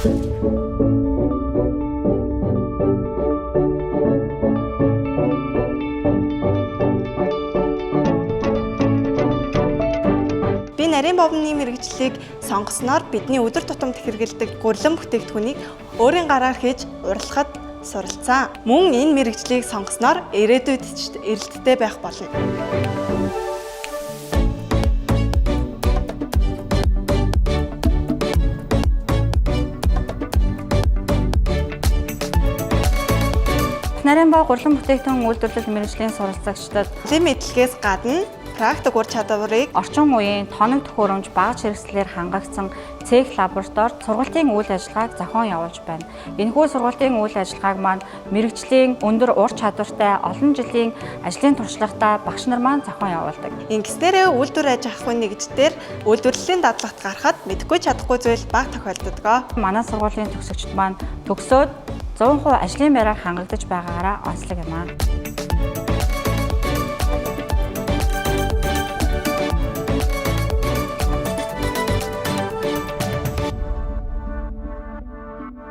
Би нарийн бовны мэрэгжлийг сонгосноор бидний өдөр тутамд хэрэгэлдэг гурилан бүтээгдэхүүнийг өөрийн гараар хийж уралхад суралцсан. Мөн энэ мэрэгжлийг сонгосноор ирээдүйд ч эрэлттэй байх болно. Нарийн бов гурилан бүтээгдэхүүн үйлдвэрлэл мэргэжлийн суралцагчдад Мэдлэгээс гадна практик ур чадварыг орчин үеийн тоног төхөөрөмж багаж хэрэгслээр хангагдсан цех лабораторид сургалтын үйл ажиллагааг зохион явуулж байна. Энэхүү сургалтын үйл ажиллагааг маань мэргэжлийн өндөр ур чадвартай олон жилийн ажлын туршлагатай багш нар маань зохион явуулдаг. Ингэснээрээ үйлдвэр аж ахуйн нэгждэр үйлдвэрлэлийн дадлагт гарахад мэдэхгүй чадахгүй зүйл бага тохиолддог. Манай сургуулийн төгсөгчд маань төгсөөд 100% ажлын байраар хангагдаж байгаагаараа онцлог юм аа.